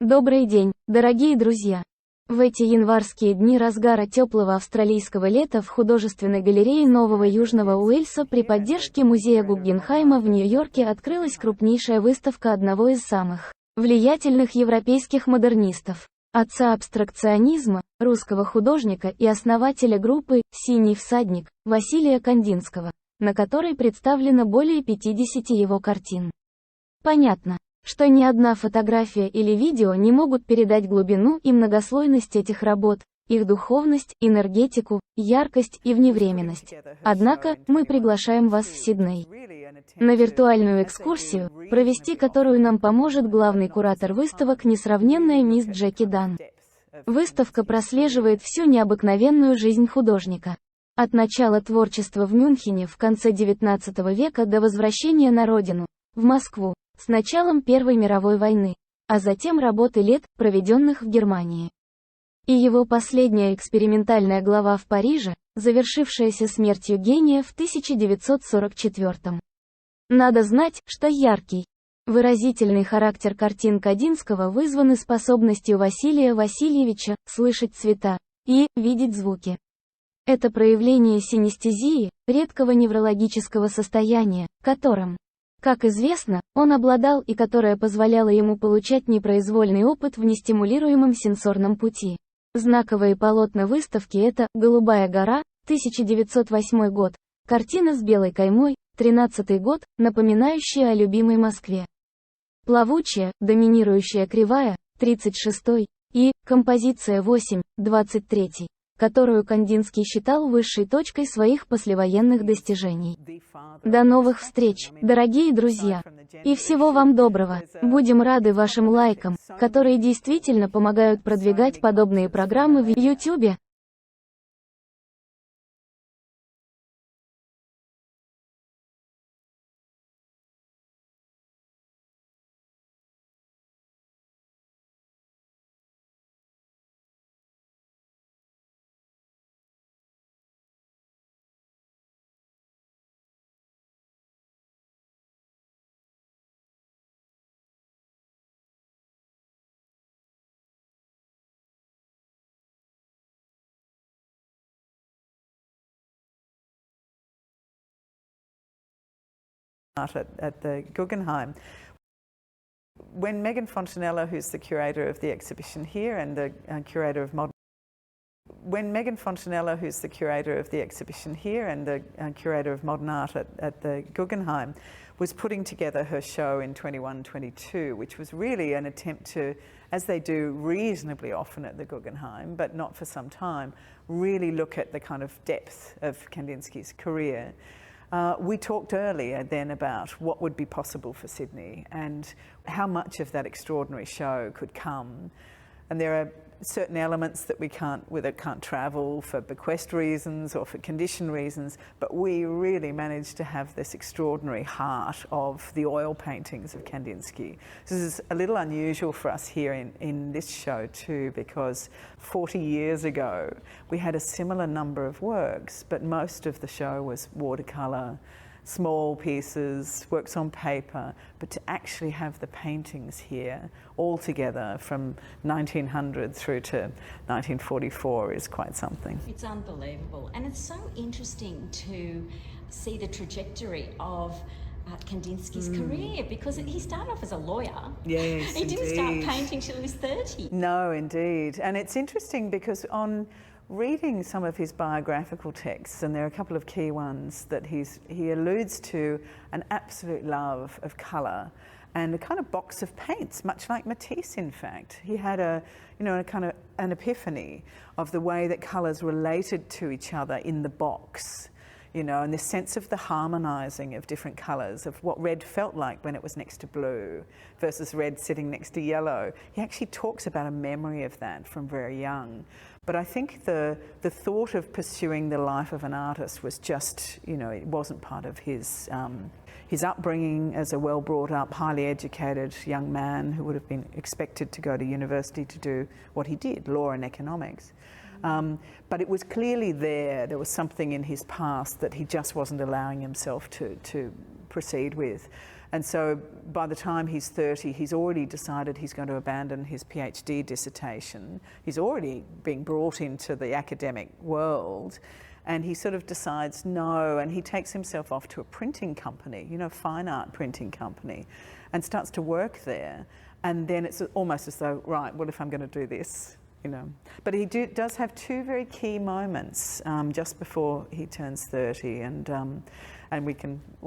Добрый день, дорогие друзья! В эти январские дни разгара теплого австралийского лета в художественной галерее Нового Южного Уэльса при поддержке музея Гуггенхайма в Нью-Йорке открылась крупнейшая выставка одного из самых влиятельных европейских модернистов, отца абстракционизма, русского художника и основателя группы «Синий всадник» Василия Кандинского, на которой представлено более 50 его картин. Понятно, что ни одна фотография или видео не могут передать глубину и многослойность этих работ, их духовность, энергетику, яркость и вневременность. Однако, мы приглашаем вас в Сидней на виртуальную экскурсию, провести которую нам поможет главный куратор выставок несравненная мисс Джеки Дан. Выставка прослеживает всю необыкновенную жизнь художника. От начала творчества в Мюнхене в конце XIX века до возвращения на родину, в Москву, с началом Первой мировой войны, а затем работы лет, проведенных в Германии. И его последняя экспериментальная глава в Париже, завершившаяся смертью гения в 1944. Надо знать, что яркий, выразительный характер картин Кандинского вызваны способностью Василия Васильевича слышать цвета и видеть звуки. Это проявление синестезии, редкого неврологического состояния, которым, как известно, он обладал и которое позволяло ему получать непроизвольный опыт в нестимулируемом сенсорном пути. Знаковые полотна выставки — это «Голубая гора», 1908 год, картина с белой каймой, 13-й год, напоминающая о любимой Москве. «Плавучая», доминирующая кривая, 36-й, и «Композиция 8», 23-й. Которую Кандинский считал высшей точкой своих послевоенных достижений. До новых встреч, дорогие друзья! И всего вам доброго! Будем рады вашим лайкам, которые действительно помогают продвигать подобные программы в YouTube. At the Guggenheim. When Megan Fontanella, who's the curator of the exhibition here and the curator of modern art at the Guggenheim, was putting together her show in 21-22, which was really an attempt to, as they do reasonably often at the Guggenheim, but not for some time, really look at the kind of depth of Kandinsky's career. We talked earlier then about what would be possible for Sydney and how much of that extraordinary show could come. And there are certain elements that we can't travel for bequest reasons or for condition reasons, but we really managed to have this extraordinary heart of the oil paintings of Kandinsky. This is a little unusual for us here in this show too, because 40 years ago we had a similar number of works, but most of the show was watercolour, small pieces, works on paper, but to actually have the paintings here all together from 1900 through to 1944 is quite something. It's unbelievable, and it's so interesting to see the trajectory of Kandinsky's career, because he started off as a lawyer. Yes, he didn't start painting till he was 30. No, indeed. And it's interesting because on reading some of his biographical texts, and there are a couple of key ones that he alludes to an absolute love of colour and a kind of box of paints, much like Matisse in fact. He had a kind of an epiphany of the way that colours related to each other in the box. And this sense of the harmonising of different colours, of what red felt like when it was next to blue versus red sitting next to yellow. He actually talks about a memory of that from very young. But I think the thought of pursuing the life of an artist was just, it wasn't part of his upbringing as a well-brought-up, highly educated young man who would have been expected to go to university to do what he did, law and economics. But it was clearly there was something in his past that he just wasn't allowing himself to proceed with. And so by the time he's 30, he's already decided he's going to abandon his PhD dissertation. He's already being brought into the academic world, and he sort of decides no, and he takes himself off to a printing company, you know, fine art printing company, and starts to work there. And then it's almost as though, right, well, if I'm going to do this, you know. But he does have two very key moments just before he turns 30, and we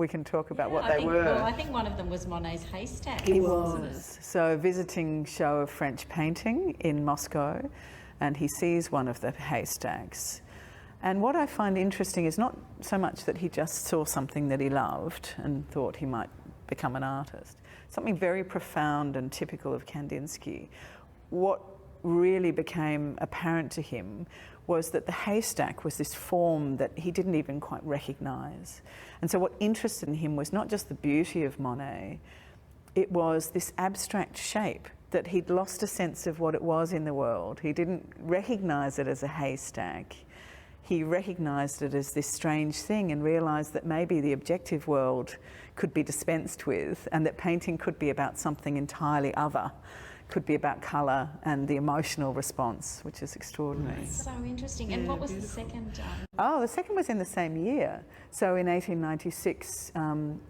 can talk about what they were. Well, I think one of them was Monet's haystack. It was. So visiting show of French painting in Moscow, and he sees one of the haystacks. And what I find interesting is not so much that he just saw something that he loved and thought he might become an artist. Something very profound and typical of Kandinsky. What really became apparent to him was that the haystack was this form that he didn't even quite recognise. And so what interested in him was not just the beauty of Monet, it was this abstract shape, that he'd lost a sense of what it was in the world. He didn't recognise it as a haystack. He recognised it as this strange thing and realised that maybe the objective world could be dispensed with, and that painting could be about something entirely other. Could be about colour and the emotional response, which is extraordinary. So interesting. And what was the second? The second was in the same year. So in 1896,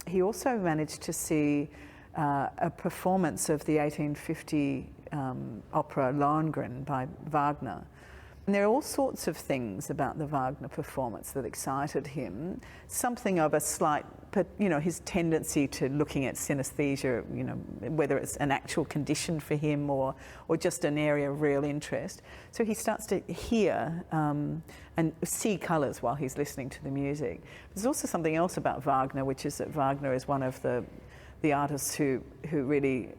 he also managed to see a performance of the 1850 opera Lohengrin by Wagner. And there are all sorts of things about the Wagner performance that excited him. Something of a slight, you know, his tendency to looking at synesthesia, you know, whether it's an actual condition for him or just an area of real interest. So he starts to hear and see colours while he's listening to the music. There's also something else about Wagner, which is that Wagner is one of the artists who really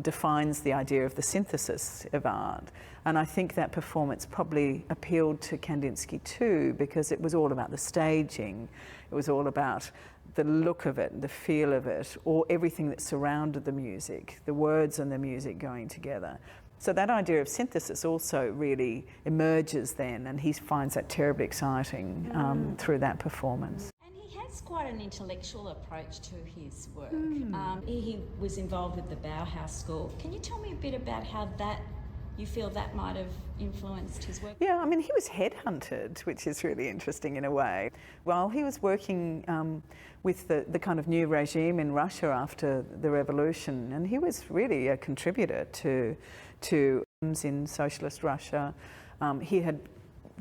defines the idea of the synthesis of art. And I think that performance probably appealed to Kandinsky too, because it was all about the staging. It was all about the look of it, the feel of it, or everything that surrounded the music, the words and the music going together. So that idea of synthesis also really emerges then, and he finds that terribly exciting through that performance. It's quite an intellectual approach to his work. He was involved with the Bauhaus School. Can you tell me a bit about how you feel that might have influenced his work? Yeah, I mean, he was headhunted, which is really interesting in a way. While he was working with the kind of new regime in Russia after the revolution, and he was really a contributor to in socialist Russia. He had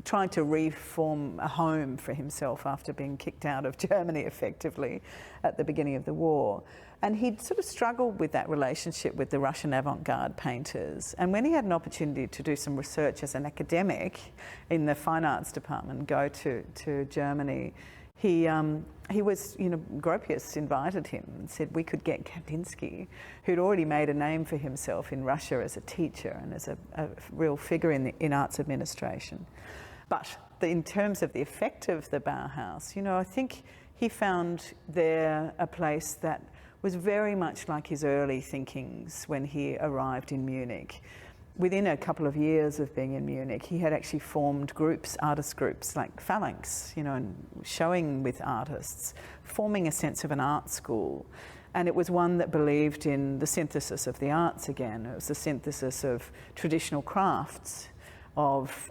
tried to reform a home for himself after being kicked out of Germany effectively at the beginning of the war. And he'd sort of struggled with that relationship with the Russian avant-garde painters. And when he had an opportunity to do some research as an academic in the fine arts department, go to Germany, he was, you know, Gropius invited him and said we could get Kandinsky, who'd already made a name for himself in Russia as a teacher and as a real figure in arts administration. But in terms of the effect of the Bauhaus, you know, I think he found there a place that was very much like his early thinkings when he arrived in Munich. Within a couple of years of being in Munich, he had actually formed groups, artist groups like Phalanx, you know, and showing with artists, forming a sense of an art school. And it was one that believed in the synthesis of the arts again. It was the synthesis of traditional crafts, of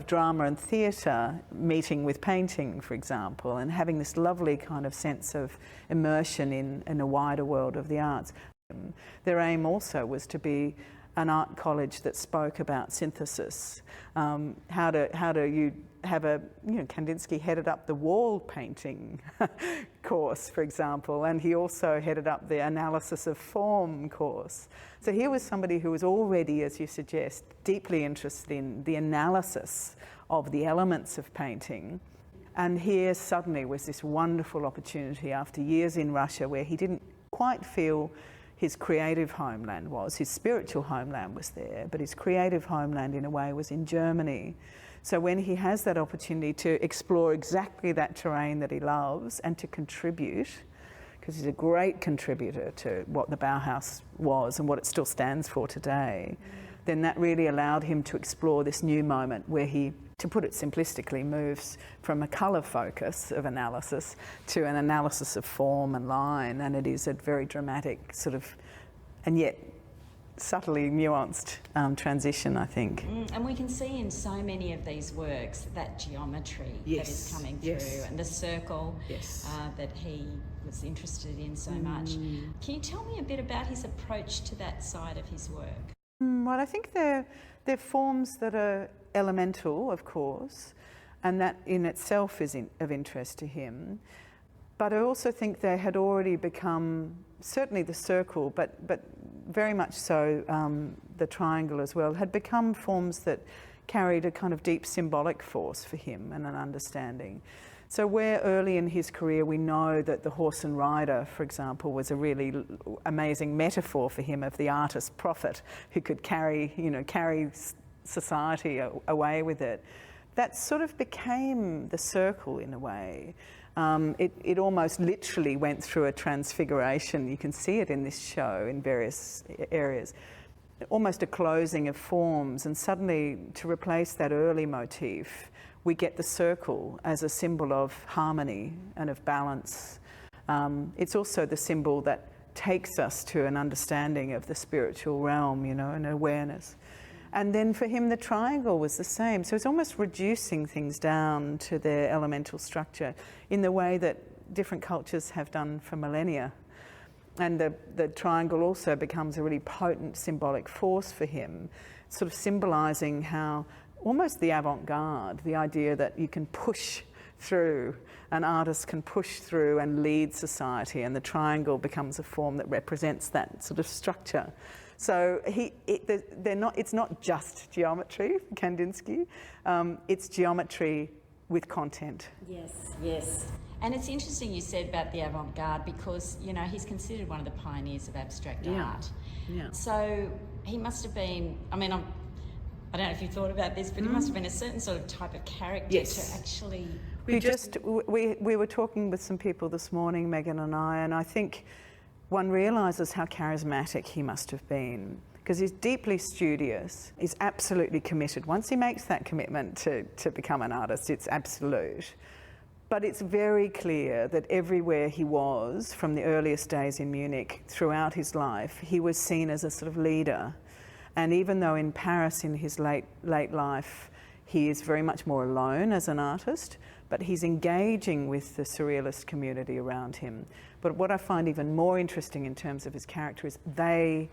drama and theatre meeting with painting, for example, and having this lovely kind of sense of immersion in a wider world of the arts. Their aim also was to be an art college that spoke about synthesis. How do you have Kandinsky headed up the wall painting course, for example, and he also headed up the analysis of form course. So here was somebody who was already, as you suggest, deeply interested in the analysis of the elements of painting. And here suddenly was this wonderful opportunity after years in Russia where he didn't quite feel his creative homeland was. His spiritual homeland was there, but his creative homeland in a way was in Germany. So when he has that opportunity to explore exactly that terrain that he loves and to contribute, because he's a great contributor to what the Bauhaus was and what it still stands for today, then that really allowed him to explore this new moment where he, to put it simplistically, moves from a colour focus of analysis to an analysis of form and line, and it is a very dramatic sort of, and yet subtly nuanced transition, I think. And we can see in so many of these works that geometry that is coming through, and the circle that he was interested in so much. Can you tell me a bit about his approach to that side of his work? Well, I think they're forms that are elemental, of course, and that in itself is of interest to him. But I also think they had already become, certainly the circle, but very much so the triangle as well, had become forms that carried a kind of deep symbolic force for him and an understanding. So where early in his career we know that the horse and rider, for example, was a really amazing metaphor for him of the artist prophet who could carry society away with it, that sort of became the circle in a way. It almost literally went through a transfiguration. You can see it in this show in various areas. Almost a closing of forms, and suddenly to replace that early motif, we get the circle as a symbol of harmony and of balance. It's also the symbol that takes us to an understanding of the spiritual realm, you know, and awareness. And then for him, the triangle was the same. So it's almost reducing things down to their elemental structure in the way that different cultures have done for millennia. And the triangle also becomes a really potent symbolic force for him, sort of symbolising how almost the avant-garde, the idea that you can push through, an artist can push through and lead society, and the triangle becomes a form that represents that sort of structure. So it's not just geometry, Kandinsky, it's geometry with content. Yes. And it's interesting you said about the avant-garde because, you know, he's considered one of the pioneers of abstract art. Yeah. So he must have been, I mean, I don't know if you thought about this, but he must have been a certain sort of type of character to actually... We were talking with some people this morning, Megan and I think one realises how charismatic he must have been, because he's deeply studious, he's absolutely committed. Once he makes that commitment to become an artist, it's absolute. But it's very clear that everywhere he was, from the earliest days in Munich throughout his life, he was seen as a sort of leader. And even though in Paris in his late life, he is very much more alone as an artist, but he's engaging with the surrealist community around him. But what I find even more interesting in terms of his character is they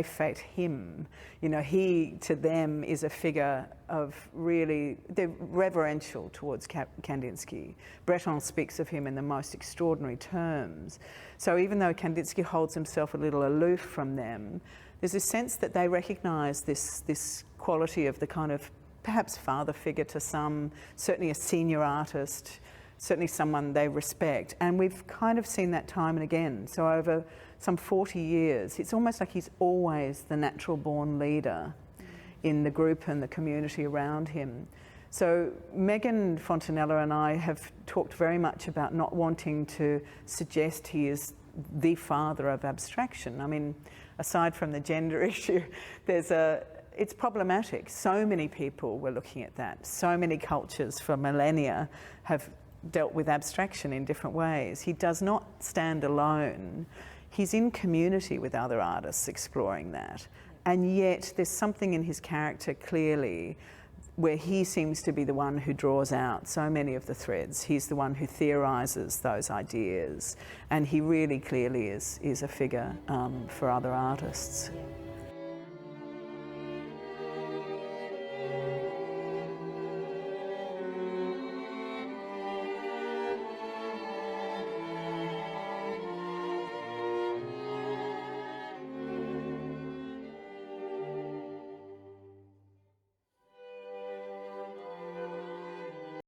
fate him. You know, he, to them, is a figure of really, they're reverential towards Kandinsky. Breton speaks of him in the most extraordinary terms. So even though Kandinsky holds himself a little aloof from them, there's a sense that they recognise this quality of the kind of perhaps father figure to some, certainly a senior artist, certainly someone they respect. And we've kind of seen that time and again. So over some 40 years, it's almost like he's always the natural born leader in the group and the community around him. So Megan Fontanella and I have talked very much about not wanting to suggest he is the father of abstraction. I mean, aside from the gender issue, it's problematic. So many people were looking at that. So many cultures for millennia have dealt with abstraction in different ways. He does not stand alone. He's in community with other artists exploring that. And yet there's something in his character clearly where he seems to be the one who draws out so many of the threads. He's the one who theorises those ideas. And he really clearly is a figure for other artists.